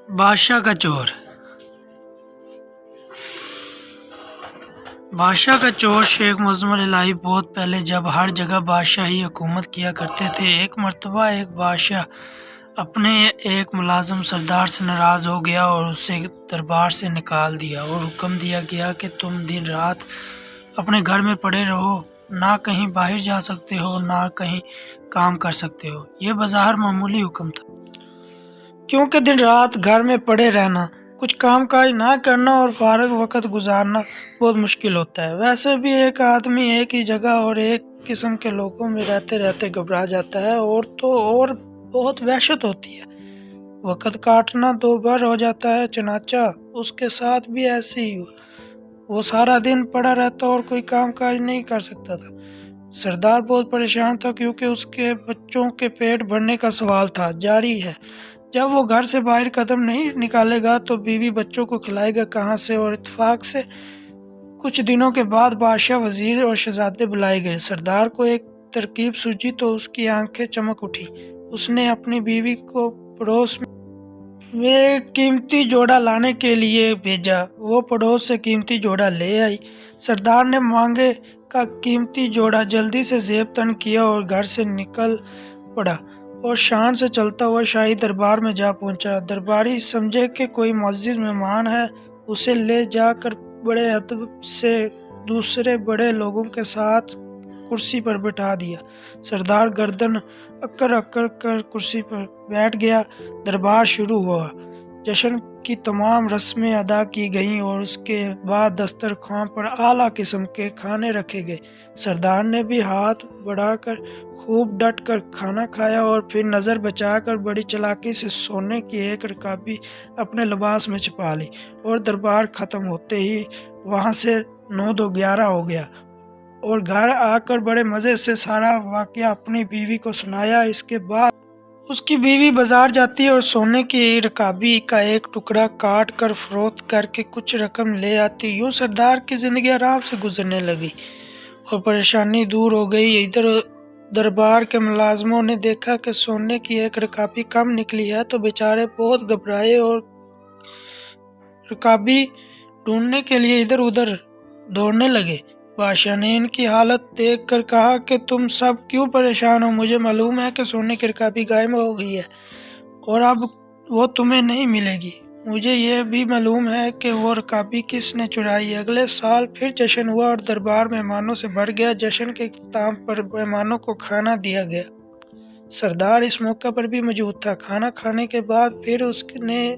بادشاہ کا چور۔ بادشاہ کا چور شیخ معظم الہی بہت پہلے جب ہر جگہ بادشاہی حکومت کیا کرتے تھے، ایک مرتبہ ایک بادشاہ اپنے ایک ملازم سردار سے ناراض ہو گیا اور اسے دربار سے نکال دیا اور حکم دیا گیا کہ تم دن رات اپنے گھر میں پڑے رہو، نہ کہیں باہر جا سکتے ہو نہ کہیں کام کر سکتے ہو۔ یہ بظاہر معمولی حکم تھا، کیونکہ دن رات گھر میں پڑے رہنا، کچھ کام کاج نہ کرنا اور فارغ وقت گزارنا بہت مشکل ہوتا ہے۔ ویسے بھی ایک آدمی ایک ہی جگہ اور ایک قسم کے لوگوں میں رہتے رہتے گھبرا جاتا ہے اور تو اور بہت وحشت ہوتی ہے۔ وقت کاٹنا دو بار ہو جاتا ہے، چنانچہ اس کے ساتھ بھی ایسے ہی ہوا۔ وہ سارا دن پڑا رہتا اور کوئی کام کاج نہیں کر سکتا تھا۔ سردار بہت پریشان تھا کیونکہ اس کے بچوں کے پیٹ بھرنے کا سوال تھا جاری ہے۔ جب وہ گھر سے باہر قدم نہیں نکالے گا تو بیوی بچوں کو کھلائے گا کہاں سے؟ اور اتفاق سے کچھ دنوں کے بعد بادشاہ، وزیر اور شہزادے بلائے گئے۔ سردار کو ایک ترکیب سوجی تو اس کی آنکھیں چمک اٹھی۔ اس نے اپنی بیوی کو پڑوس میں قیمتی جوڑا لانے کے لیے بھیجا۔ وہ پڑوس سے قیمتی جوڑا لے آئی۔ سردار نے مانگے کا قیمتی جوڑا جلدی سے زیب تن کیا اور گھر سے نکل پڑا اور شان سے چلتا ہوا شاہی دربار میں جا پہنچا۔ درباری سمجھے کہ کوئی معزز مہمان ہے، اسے لے جا کر بڑے ادب سے دوسرے بڑے لوگوں کے ساتھ کرسی پر بٹھا دیا۔ سردار گردن اکڑ اکڑ کر کرسی پر بیٹھ گیا۔ دربار شروع ہوا۔ جشن کی تمام رسمیں ادا کی گئیں اور اس کے بعد دسترخوان پر اعلیٰ قسم کے کھانے رکھے گئے۔ سردار نے بھی ہاتھ بڑھا کر خوب ڈٹ کر کھانا کھایا اور پھر نظر بچا کر بڑی چالاکی سے سونے کی ایک رکابی اپنے لباس میں چھپا لی اور دربار ختم ہوتے ہی وہاں سے 9-11 ہو گیا اور گھر آ کر بڑے مزے سے سارا واقعہ اپنی بیوی کو سنایا۔ اس کے بعد اس کی بیوی بازار جاتی اور سونے کی رکابی کا ایک ٹکڑا کاٹ کر فروخت کر کے کچھ رقم لے آتی۔ یوں سردار کی زندگی آرام سے گزرنے لگی اور پریشانی دور ہو گئی۔ ادھر دربار کے ملازموں نے دیکھا کہ سونے کی ایک رکابی کم نکلی ہے تو بیچارے بہت گھبرائے اور رکابی ڈھونڈنے کے لیے ادھر ادھر دوڑنے لگے۔ بادشاہ نے ان کی حالت دیکھ کر کہا کہ تم سب کیوں پریشان ہو؟ مجھے معلوم ہے کہ سونے کی رکابی غائب ہو گئی ہے اور اب وہ تمہیں نہیں ملے گی۔ مجھے یہ بھی معلوم ہے کہ وہ رکابی کس نے چرائی۔ اگلے سال پھر جشن ہوا اور دربار مہمانوں سے بھر گیا۔ جشن کے اختتام پر مہمانوں کو کھانا دیا گیا۔ سردار اس موقع پر بھی موجود تھا۔ کھانا کھانے کے بعد پھر اس نے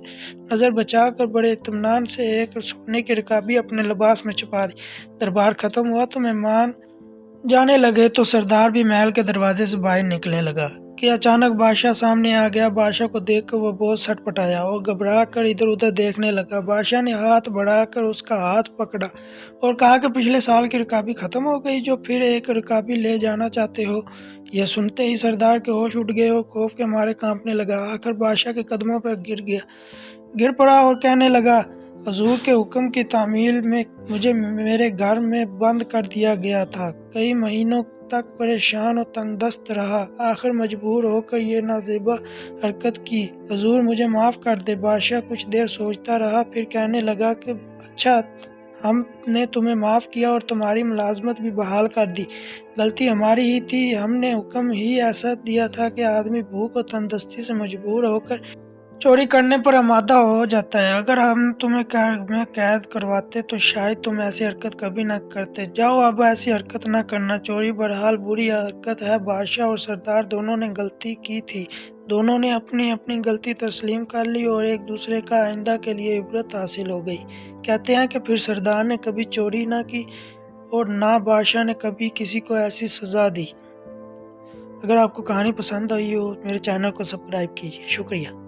نظر بچا کر بڑے اطمینان سے ایک سونے کی رکابی اپنے لباس میں چھپا دی۔ دربار ختم ہوا تو مہمان جانے لگے تو سردار بھی محل کے دروازے سے باہر نکلنے لگا کہ اچانک بادشاہ سامنے آ گیا۔ بادشاہ کو دیکھ کر وہ بہت سٹ پٹایا اور گھبرا کر ادھر ادھر دیکھنے لگا۔ بادشاہ نے ہاتھ بڑھا کر اس کا ہاتھ پکڑا اور کہا کہ پچھلے سال کی رکابی ختم ہو گئی جو پھر ایک رکابی لے جانا چاہتے ہو؟ یہ سنتے ہی سردار کے ہوش اٹھ گئے اور خوف کے مارے کانپنے لگا۔ آخر بادشاہ کے قدموں پر گر پڑا اور کہنے لگا، حضور کے حکم کی تعمیل میں مجھے میرے گھر میں بند کر دیا گیا تھا۔ کئی مہینوں تک پریشان و تنگ دست رہا، آخر مجبور ہو کر یہ نازیبا حرکت کی۔ حضور مجھے معاف کر دے۔ بادشاہ کچھ دیر سوچتا رہا، پھر کہنے لگا کہ اچھا، ہم نے تمہیں معاف کیا اور تمہاری ملازمت بھی بحال کر دی۔ غلطی ہماری ہی تھی، ہم نے حکم ہی ایسا دیا تھا کہ آدمی بھوک اور تندرستی سے مجبور ہو کر چوری کرنے پر آمادہ ہو جاتا ہے۔ اگر ہم تمہیں میں قید کرواتے تو شاید تم ایسی حرکت کبھی نہ کرتے۔ جاؤ اب ایسی حرکت نہ کرنا۔ چوری بہرحال بری حرکت ہے۔ بادشاہ اور سردار دونوں نے غلطی کی تھی۔ دونوں نے اپنی اپنی غلطی تسلیم کر لی اور ایک دوسرے کا آئندہ کے لیے عبرت حاصل ہو گئی۔ کہتے ہیں کہ پھر سردار نے کبھی چوری نہ کی اور نہ بادشاہ نے کبھی کسی کو ایسی سزا دی۔ اگر آپ کو کہانی پسند آئی ہو میرے چینل کو سبسکرائب کیجیے۔ شکریہ۔